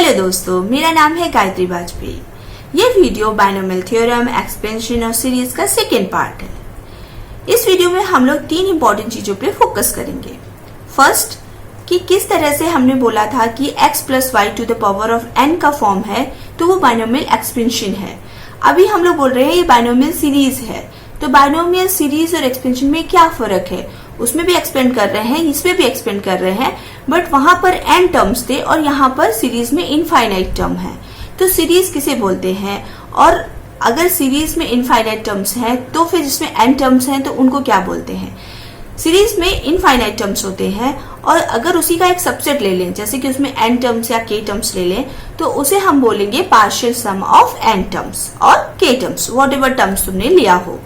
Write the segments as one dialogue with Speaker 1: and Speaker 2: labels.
Speaker 1: Hello दोस्तों, मेरा नाम है गायत्री वाजपेयी। ये वीडियो बाइनोमियल थ्योरम, एक्सपेंशन और सीरीज का सेकेंड पार्ट है। इस वीडियो में हम लोग तीन इंपॉर्टेंट चीजों पे फोकस करेंगे। फर्स्ट, कि किस तरह से हमने बोला था कि x plus Y to the power of n का फॉर्म है तो वो बाइनोमियल एक्सपेंशन है। अभी हम लोग बोल रहे हैं ये बाइनोमियल सीरीज है, तो बाइनोमियल सीरीज और एक्सपेंशन में क्या फर्क है, उसमें भी एक्सपेंड कर रहे हैं, इसमें भी एक्सपेंड कर रहे हैं, बट वहां पर n टर्म्स थे और यहाँ पर सीरीज में इनफाइनाइट टर्म है। तो सीरीज किसे बोलते हैं, और अगर सीरीज में इनफाइनाइट टर्म्स हैं तो फिर जिसमें n टर्म्स हैं तो उनको क्या बोलते हैं। सीरीज में इनफाइनाइट टर्म्स होते हैं और अगर उसी का एक सबसेट ले लें, जैसे कि उसमें n टर्म्स या k टर्म्स ले लें, तो उसे हम बोलेंगे partial sum of n terms और k terms, whatever terms तुमने लिया हो।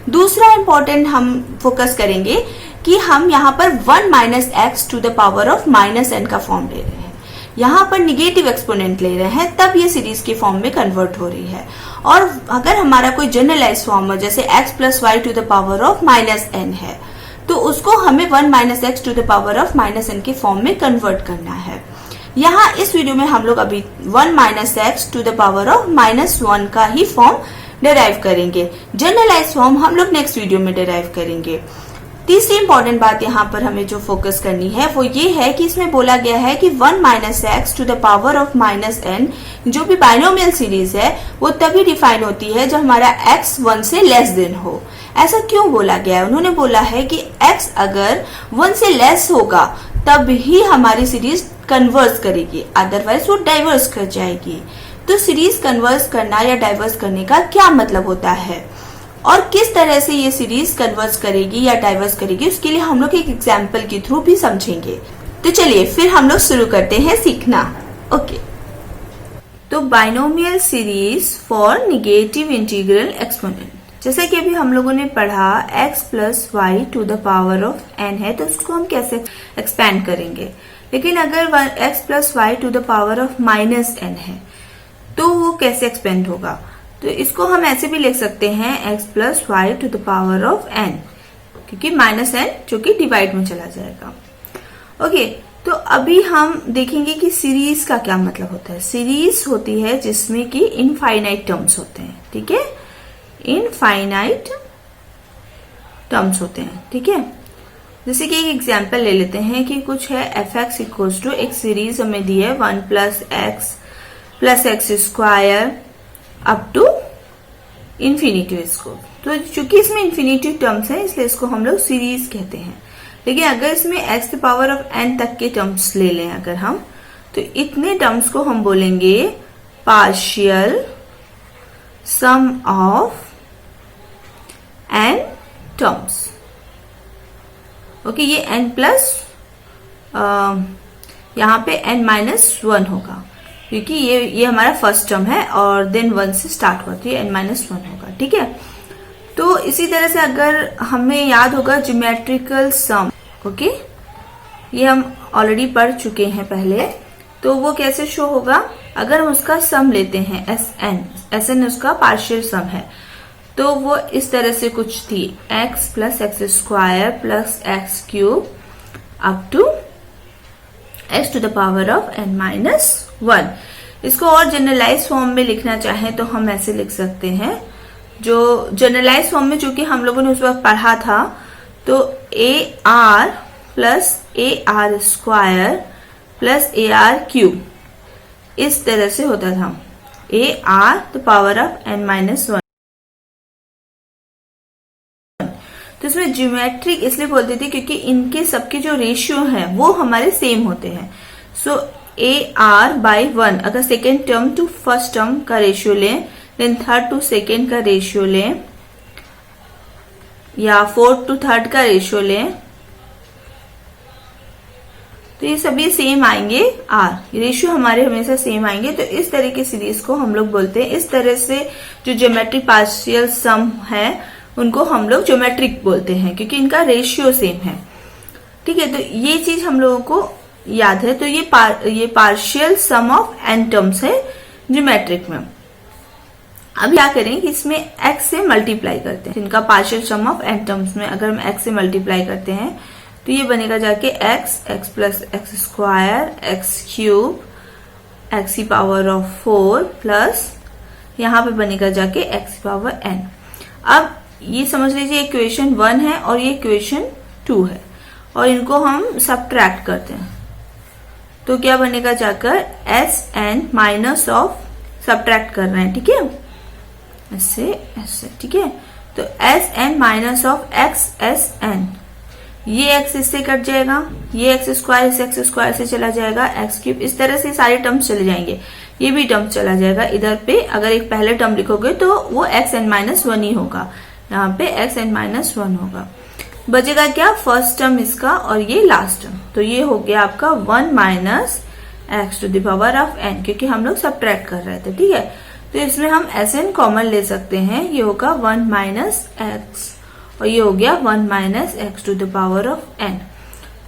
Speaker 1: दूसरा इंपॉर्टेंट हम फोकस करेंगे कि हम यहाँ पर 1 minus X to the power of minus n का फॉर्म ले रहे हैं। यहाँ पर निगेटिव एक्सपोनेंट ले रहे हैं, तब ये सीरीज के फॉर्म में कन्वर्ट हो रही है। और अगर हमारा कोई जनरलाइज फॉर्म है, जैसे x plus Y to the power of minus n है, तो उसको हमें 1 minus X to the power of minus n के फॉर्म में कन्वर्ट करना है। यहाँ इस वीडियो में हम लोग अभी 1 minus X to the power of minus 1 का ही फॉर्म डिराइव करेंगे। जनरलाइज फॉर्म हम लोग नेक्स्ट वीडियो में डिराइव करेंगे। तीसरी इंपॉर्टेंट बात यहाँ पर हमें जो फोकस करनी है वो ये है कि इसमें बोला गया है कि 1 minus X to the power of minus n जो भी बाइनोमियल सीरीज है वो तभी डिफाइन होती है जब हमारा x 1 से लेस देन हो। ऐसा क्यों बोला गया है? उन्होंने बोला है कि x अगर 1 से लेस होगा तब ही हमारी सीरीज कन्वर्स करेगी, अदरवाइज वो डाइवर्स कर जाएगी। तो सीरीज कन्वर्स करना या डाइवर्स करने का क्या मतलब होता है और किस तरह से ये सीरीज कन्वर्स करेगी या डाइवर्स करेगी, उसके लिए हम लोग एक एग्जाम्पल के थ्रू भी समझेंगे। तो चलिए फिर हम लोग शुरू करते हैं सीखना। ओके, तो binomial series for negative integral exponent, जैसे कि अभी हम लोगों ने पढ़ा x plus Y to the power of n है, तो उसको हम कैसे एक्सपैंड करेंगे। लेकिन अगर x plus Y to the power of minus n है तो वो कैसे एक्सपेंड होगा, तो इसको हम ऐसे भी लिख सकते हैं x plus Y to the power of n, क्योंकि माइनस n जो कि डिवाइड में चला जाएगा। ओके, तो अभी हम देखेंगे कि सीरीज का क्या मतलब होता है। सीरीज होती है जिसमें कि इनफाइनाइट टर्म्स होते हैं, ठीक है, इनफाइनाइट टर्म्स होते हैं, ठीक है। जैसे कि एक एग्जांपल ले लेते हैं कि कुछ है एफ एक्स इक्वल्स टू एक सीरीज हमें दी है 1 plus X square up to infinity इसको। तो चूंकि इसमें इन्फिनिटी टर्म्स है इसलिए इसको हम लोग सीरीज कहते हैं। लेकिन अगर इसमें एक्स की पावर ऑफ n तक के टर्म्स ले लें अगर हम, तो इतने टर्म्स को हम बोलेंगे partial sum of n terms. Okay, ये n प्लस यहाँ पे n माइनस 1 होगा, क्योंकि ये हमारा फर्स्ट टर्म है और देन 1 से स्टार्ट हुआ तो ये n माइनस 1 होगा, ठीक है। तो इसी तरह से अगर हमें याद होगा ज्योमेट्रिकल सम, ओके, ये हम ऑलरेडी पढ़ चुके हैं पहले, तो वो कैसे शो होगा, अगर हम उसका सम लेते हैं Sn उसका पार्शियल सम है, तो वो इस तरह से कुछ थी x plus X square plus X cube up to x to the power of n minus 1। इसको और जनरलाइज फॉर्म में लिखना चाहें तो हम ऐसे लिख सकते हैं, जो जनरलाइज फॉर्म में चूंकि हम लोगों ने उस वक्त पढ़ा था, तो AR plus AR square plus AR cube इस तरह से होता था, AR the power of n minus 1। तो इसमें ज्योमेट्रिक इसलिए बोलते थे क्योंकि इनके सबके जो रेशियो हैं वो हमारे सेम होते हैं। सो AR बाई 1, अगर second term to first term का रेशियो लें, देन थर्ड टू सेकेंड का रेशियो लें, या फोर्थ टू थर्ड का रेशियो लें, तो ये सभी सेम आएंगे, R रेशियो हमारे हमेशा सेम आएंगे। तो इस तरह की सीरीज को हम लोग बोलते हैं, इस तरह से जो ज्योमेट्रिक पार्शियल सम है उनको हम लोग ज्योमेट्रिक बोलते हैं क्योंकि इनका रेशियो सेम है, ठीक है। तो ये चीज हम लोगों को याद है। तो ये partial sum of n terms है ज्योमेट्रिक में। अब क्या करें कि इसमें x से मल्टीप्लाई करते हैं, इनका partial sum of n terms में अगर हम x से मल्टीप्लाई करते हैं तो ये बनेगा जाके x plus X square x cube x की पावर ऑफ 4 प्लस यहाँ पे बनेगा जाके एक्स की पावर n। अब ये समझ लीजिए इक्वेशन 1 है और ये इक्वेशन 2 है और इनको हम सब्ट्रैक्ट करते हैं तो क्या बनेगा जाकर S N minus of, subtract कर रहे हैं, ठीक है, ऐसे ऐसे, ठीक है। तो S N minus of X S N, ये एक्स इससे कट जाएगा, ये एक्स स्क्वायर इस एक्स स्क्वायर से चला जाएगा, एक्स क्यूब, इस तरह से सारे टर्म्स चले जाएंगे, ये भी टर्म चला जाएगा इधर पे। अगर एक पहले टर्म लिखोगे तो वो एक्स एन माइनस 1 ही होगा, यहाँ पे एक्स एन माइनस 1 होगा। बचेगा क्या, फर्स्ट टर्म इसका और ये लास्ट टर्म, तो ये हो गया आपका 1 minus X to the power of N, क्योंकि हम लोग सब्ट्रैक्ट कर रहे थे, ठीक है। तो इसमें हम एस एन कॉमन ले सकते हैं, ये होगा 1 माइनस एक्स और ये हो गया 1 minus X to the power of N.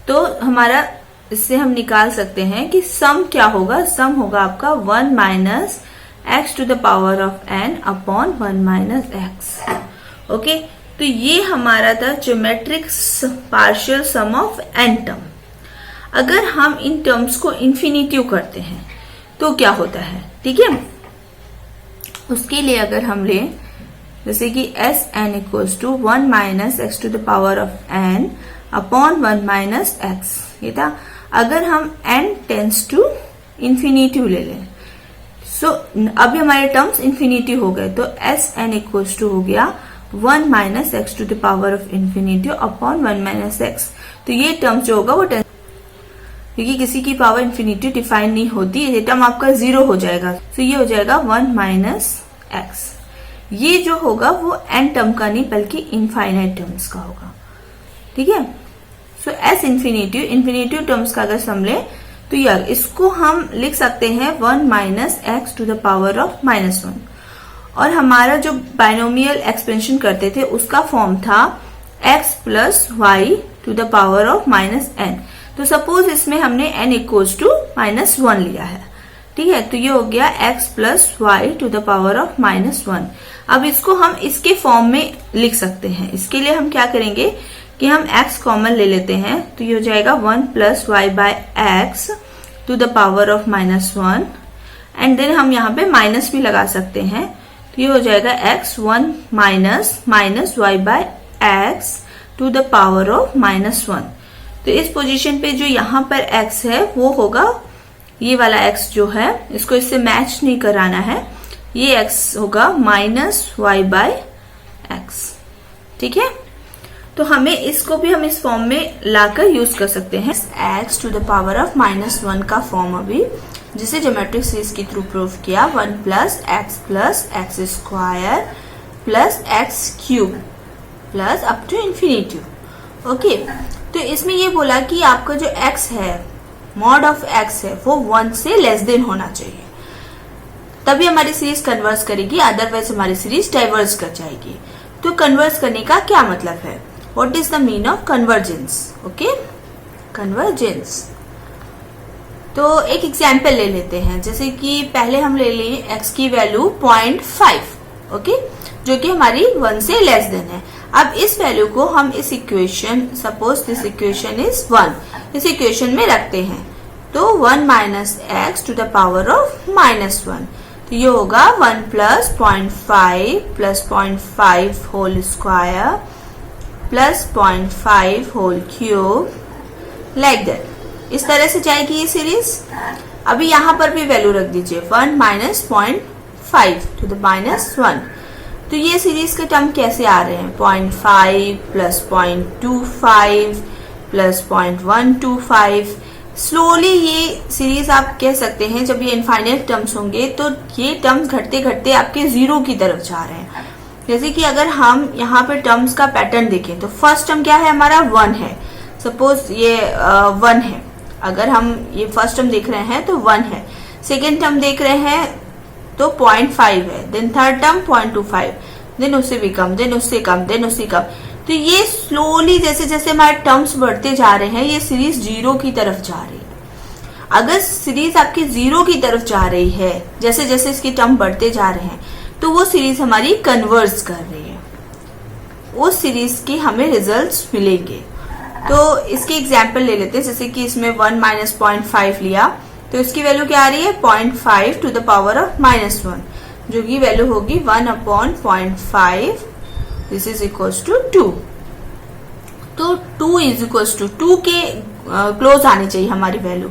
Speaker 1: तो हमारा इससे हम निकाल सकते हैं कि सम क्या होगा, सम होगा आपका 1 minus X to the power of N upon 1 minus X. Okay, तो ये हमारा था geometric partial sum of N term. अगर हम इन टर्म्स को इन्फिनिटिव करते हैं तो क्या होता है, ठीक है। उसके लिए अगर हम लें जैसे कि S N equals to 1 minus X to the power of N upon 1 minus X, ये था। अगर हम एन टेंस टू इन्फिनिटिव ले लें, सो अभी हमारे टर्म्स इन्फिनिटिव हो गए, तो एस एन इक्वल्स टू हो गया 1 minus X to the power of infinity upon 1 minus X. तो ये टर्म जो होगा वो क्योंकि किसी की पावर इन्फिनिटी डिफाइन नहीं होती, ये टर्म आपका 0 हो जाएगा, तो ये हो जाएगा 1 माइनस एक्स। ये जो होगा वो एन टर्म का नहीं बल्कि इनफाइनाइट टर्म्स का होगा, ठीक है। सो एस इन्फिनिटिव टर्म्स का अगर सम ले तो यार इसको हम लिख सकते हैं 1 minus X to the power of minus 1। और हमारा जो बाइनोमियल एक्सपेंशन करते थे उसका फॉर्म था x plus Y to the power of minus N. तो सपोज इसमें हमने n इक्वल्स टू माइनस 1 लिया है, ठीक है, तो ये हो गया x plus Y to the power of minus 1। अब इसको हम इसके फॉर्म में लिख सकते हैं। इसके लिए हम क्या करेंगे कि हम x कॉमन ले लेते हैं, तो ये हो जाएगा 1 plus Y by X to the power of minus 1 and then हम यहाँ पे माइनस भी लगा सकते हैं, तो ये हो जाएगा x 1 minus minus Y by X to the power of minus 1। तो इस पोजीशन पे जो यहाँ पर x है वो होगा ये वाला x जो है, इसको इससे मैच नहीं कराना है, ये x होगा माइनस वाई बाय एक्स, ठीक है। तो हमें इसको भी हम इस फॉर्म में लाकर यूज कर सकते हैं। x to the power of minus 1 का फॉर्म अभी जिसे ज्योमेट्रिक सीरीज के थ्रू प्रूव किया, 1 plus X square plus X cube plus up to infinity. Okay, तो इसमें ये बोला कि आपका जो x है, मॉड ऑफ x है, वो 1 से लेस देन होना चाहिए, तभी हमारी सीरीज कन्वर्स करेगी, अदरवाइज हमारी सीरीज डाइवर्स कर जाएगी। तो कन्वर्स करने का क्या मतलब है, what is the mean of convergence. Okay, convergence. तो एक एग्जाम्पल ले लेते हैं, जैसे कि पहले हम ले लें x की वैल्यू 0.5, ओके, जो कि हमारी 1 से लेस देन है। अब इस वैल्यू को हम इस equation, suppose this equation is 1, इस इक्वेशन में रखते हैं, तो 1 minus X to the power of minus 1, तो ये होगा 1 plus 0.5 plus 0.5 whole square plus 0.5 whole cube, like that. इस तरह से जाएगी ये सीरीज। अभी यहां पर भी वैल्यू रख दीजिए 1 माइनस 0.5 टू द माइनस 1, तो ये सीरीज के टर्म कैसे आ रहे हैं, 0.5 प्लस 0.25 प्लस 0.125। स्लोली ये सीरीज आप कह सकते हैं, जब ये इनफाइनाइट टर्म्स होंगे तो ये टर्म्स घटते घटते आपके 0 की तरफ जा रहे हैं। जैसे कि अगर हम यहाँ पे टर्म्स का पैटर्न देखें तो फर्स्ट टर्म क्या है हमारा 1 है, सपोज ये 1 है, अगर हम ये फर्स्ट टर्म देख रहे हैं तो 1 है, सेकेंड टर्म देख रहे हैं तो 0.5 है, देन थर्ड टर्म 0.25, देन उससे भी कम, देन उससे कम, देन उससे कम। तो ये स्लोली जैसे जैसे हमारे टर्म्स बढ़ते जा रहे हैं ये सीरीज 0 की तरफ जा रही है। अगर सीरीज आपकी 0 की तरफ जा रही है, जैसे जैसे इसके टर्म बढ़ते जा रहे हैं, तो वो सीरीज हमारी कन्वर्ज कर रही है, उस सीरीज के हमें रिजल्ट्स मिलेंगे। तो इसके एग्जाम्पल ले लेते हैं, जैसे कि इसमें 1 माइनस 0.5 लिया, तो इसकी वैल्यू क्या आ रही है 0.5 टू द पावर ऑफ -1, जो की वैल्यू होगी 1/0.5, दिस इज इक्वल्स टू 2। तो 2 इज इक्वल्स टू 2 के क्लोज आनी चाहिए हमारी वैल्यू।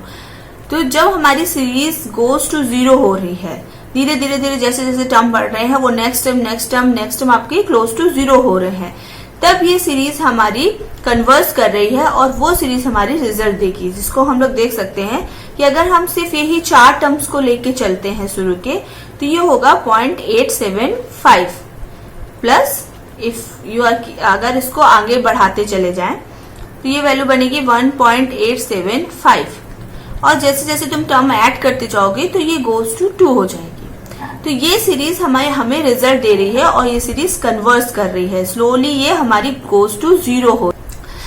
Speaker 1: तो जब हमारी सीरीज गोज टू 0 हो रही है, धीरे धीरे धीरे जैसे जैसे टर्म बढ़ रहे हैं, वो नेक्स्ट टर्म आपके क्लोज टू 0 हो रहे हैं, तब ये सीरीज हमारी कन्वर्स कर रही है और वो सीरीज हमारी रिजल्ट देगी, जिसको हम लोग देख सकते हैं कि अगर हम सिर्फ यही 4 टर्म्स को लेके चलते हैं शुरू के, तो ये होगा 0.875 प्लस अगर इसको आगे बढ़ाते चले जाएं तो ये वैल्यू बनेगी 1.875, और जैसे जैसे तुम टर्म ऐड करते जाओगे तो ये गोज टू 2 हो जाएगी। तो ये सीरीज हमें रिजल्ट दे रही है और ये सीरीज कन्वर्स कर रही है, स्लोली ये हमारी गोज टू 0 हो।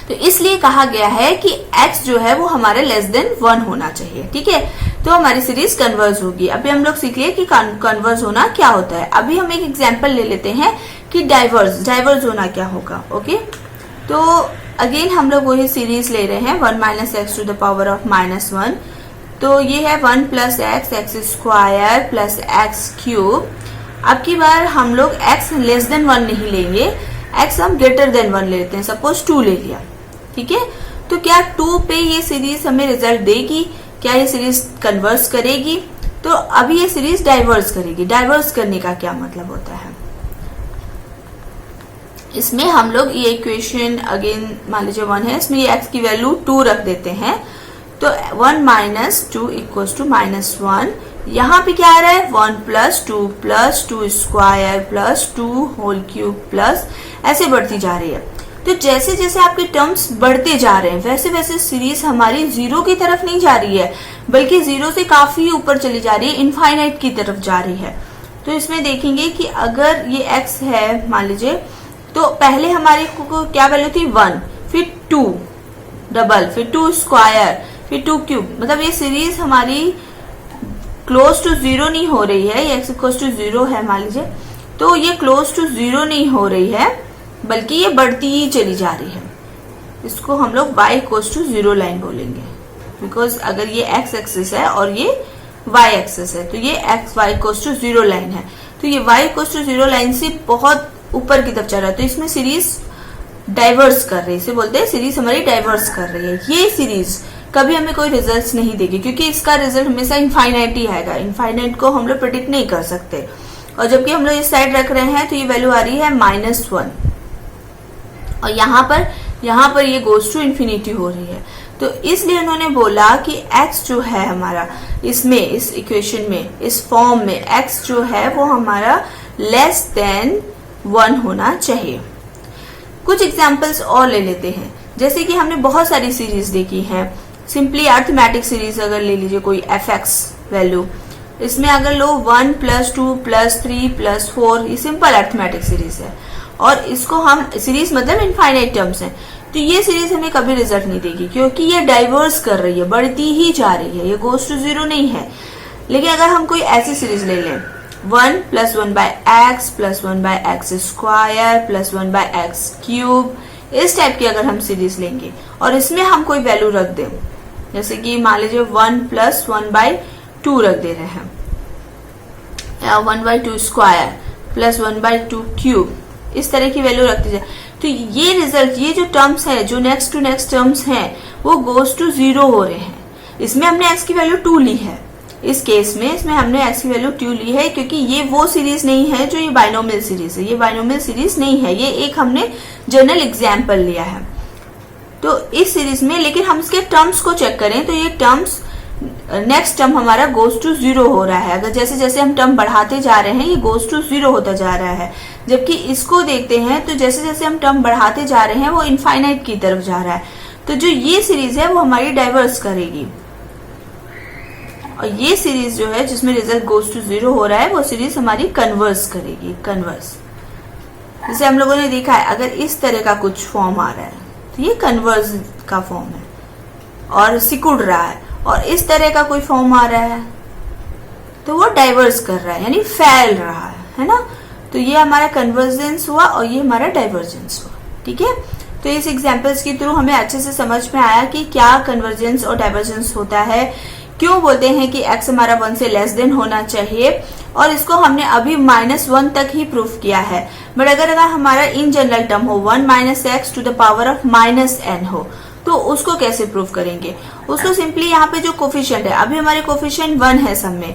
Speaker 1: तो इसलिए कहा गया है कि x जो है वो हमारे लेस देन 1 होना चाहिए, ठीक है, तो हमारी सीरीज कन्वर्स होगी। अभी हम लोग सीख लिए कि कन्वर्स होना क्या होता है। अभी हम एक एग्जांपल ले लेते हैं कि डाइवर्स होना क्या होगा। ओके, तो अगेन हम लोग वही सीरीज ले रहे हैं 1 - x to the power of -1, तो ये है 1 + x square plus X cube. अब की बार हम लोग x लेस देन 1 नहीं लेंगे, x हम ग्रेटर देन 1 लेते हैं, सपोज 2 ले लिया, ठीक है। तो क्या 2 पे ये सीरीज हमें रिजल्ट देगी, क्या ये सीरीज कन्वर्स करेगी? तो अभी ये सीरीज डाइवर्स करेगी। डाइवर्स करने का क्या मतलब होता है, इसमें हम लोग ये इक्वेशन अगेन मान लीजिए 1 है, इसमें ये x की वैल्यू 2 रख देते हैं, तो 1 - 2 = -1। यहाँ पे क्या आ रहा है 1 + 2 square plus 2 whole cube plus ऐसे बढ़ती जा रही है। तो जैसे जैसे आपके टर्म्स बढ़ते जा रहे हैं वैसे वैसे सीरीज हमारी 0 की तरफ नहीं जा रही है, बल्कि 0 से काफी ऊपर चली जा रही है, इनफाइनाइट की तरफ जा रही है। तो इसमें देखेंगे कि अगर ये x है मान लीजिए, तो पहले हमारे को क्या वैल्यू थी 1, फिर 2 डबल, फिर 2 स्क्वायर, फिर 2 क्यूब, मतलब ये सीरीज हमारी क्लोज टू 0 नहीं हो रही है, ये x = 0 है मान लीजिए, तो ये क्लोज टू 0 नहीं हो रही है, बल्कि ये बढ़ती ही चली जा रही है। इसको हम लोग y = 0 लाइन बोलेंगे, बिकॉज अगर ये x एक्सिस है और ये y एक्सिस है, तो ये y = 0 लाइन है, तो ये y = 0 लाइन से बहुत ऊपर की तरफ चल रहा है, तो इसमें सीरीज डाइवर्स कर रही है, इसे बोलते हैं सीरीज हमारी डाइवर्स कर रही है। ये सीरीज कभी हमें कोई रिजल्ट्स नहीं देगी, क्योंकि इसका रिजल्ट हमेशा इनफाइनाइट ही आएगा, इनफाइनाइट को हम लोग प्रेडिक्ट नहीं कर सकते। और जबकि हम लोग इस साइड रख रहे हैं तो ये वैल्यू आ रही है -1, और यहाँ पर ये गोज टू इन्फिनिटी हो रही है। तो इसलिए उन्होंने बोला कि x जो है हमारा इसमें, इस इक्वेशन में, इस फॉर्म में x जो है वो हमारा लेस देन 1 होना चाहिए। कुछ एग्जाम्पल्स और ले लेते हैं, जैसे कि हमने बहुत सारी सीरीज देखी हैं। सिंपली अरिथमेटिक सीरीज अगर ले लीजिए कोई fx वैल्यू, इसमें अगर लो 1 + 2 + 3 + 4, ये सिंपल अरिथमेटिक सीरीज है, और इसको हम सीरीज मतलब इनफाइनाइट टर्म्स है, तो ये सीरीज हमें कभी रिजल्ट नहीं देगी, क्योंकि ये डाइवर्स कर रही है, बढ़ती ही जा रही है, ये गोज टू 0 नहीं है। लेकिन अगर हम कोई ऐसी सीरीज ले लें 1 + 1/x + 1/x square plus 1/x cube, इस टाइप की अगर हम सीरीज लेंगे और इसमें हम कोई वैल्यू रख दें, जैसे कि मान लीजिए 1 + 1/2 रख दे रहे हैं, या 1/2 स्क्वायर प्लस 1/2 क्यूब, इस तरह की वैल्यू रखती जाए, तो ये रिजल्ट, ये जो टर्म्स है, जो नेक्स्ट टू नेक्स्ट टर्म्स हैं, वो गोज टू 0 हो रहे हैं। इसमें हमने x की वैल्यू 2 ली है, इस केस में इसमें हमने x की वैल्यू 2 ली है, क्योंकि ये वो सीरीज नहीं है जो ये बाइनोमियल सीरीज है, ये बाइनोमियल सीरीज नहीं है, ये एक हमने जनरल एग्जाम्पल लिया है। तो इस सीरीज में, लेकिन हम इसके टर्म्स को चेक करें तो ये टर्म्स, नेक्स्ट टर्म हमारा गोज टू 0 हो रहा है। अगर जैसे जैसे हम टर्म बढ़ाते जा रहे हैं ये गोज टू 0 होता जा रहा है, जबकि इसको देखते हैं तो जैसे जैसे हम टर्म बढ़ाते जा रहे हैं वो इनफाइनाइट की तरफ जा रहा है। तो जो ये सीरीज है वो हमारी डाइवर्स करेगी, और ये सीरीज जो है जिसमें रिजल्ट गोज टू 0 हो रहा है वो सीरीज हमारी कन्वर्स करेगी, कन्वर्स। जैसे हम लोगों ने देखा है, अगर इस तरह का कुछ फॉर्म आ रहा है तो ये कन्वर्स का फॉर्म है और सिकुड़ रहा है, और इस तरह का कोई फॉर्म आ रहा है तो वो डाइवर्स कर रहा है, यानी फैल रहा है ना। तो ये हमारा कन्वर्जेंस हुआ और ये हमारा डाइवर्जेंस हुआ, ठीक है। तो इस एग्जांपल्स के थ्रू हमें अच्छे से समझ में आया कि क्या कन्वर्जेंस और डाइवर्जेंस होता है, क्यों बोलते हैं कि x हमारा 1 से लेस देन होना चाहिए, और इसको हमने अभी -1 तक ही प्रूफ किया है। बट अगर हमारा इन जनरल टर्म हो 1 - x to the power of -n हो, तो उसको कैसे प्रूफ करेंगे? उसको सिंपली यहाँ पे जो कोफिशिएंट है, अभी हमारे कोफिशिएंट 1 है सब में,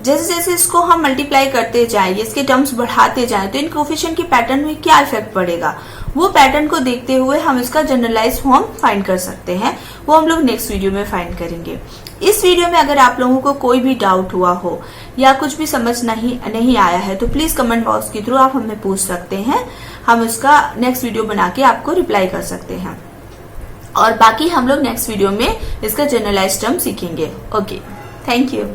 Speaker 1: जैसे जैसे इसको हम मल्टीप्लाई करते जाएंगे, इसके टर्म्स बढ़ाते जाएं, तो इन कोफिशिएंट की पैटर्न में क्या इफेक्ट पड़ेगा, वो पैटर्न को देखते हुए हम इसका जनरलाइज फॉर्म फाइंड कर सकते हैं। वो हम लोग नेक्स्ट वीडियो में फाइंड करेंगे। इस वीडियो में अगर आप लोगों को कोई भी डाउट हुआ हो या कुछ भी समझ नहीं आया है, तो प्लीज कमेंट बॉक्स के थ्रू आप हमें पूछ सकते हैं। हम उसका नेक्स्ट वीडियो बना के आपको रिप्लाई कर सकते हैं, और बाकी हम लोग नेक्स्ट वीडियो में इसका जनरलाइज टर्म सीखेंगे। Okay, thank you.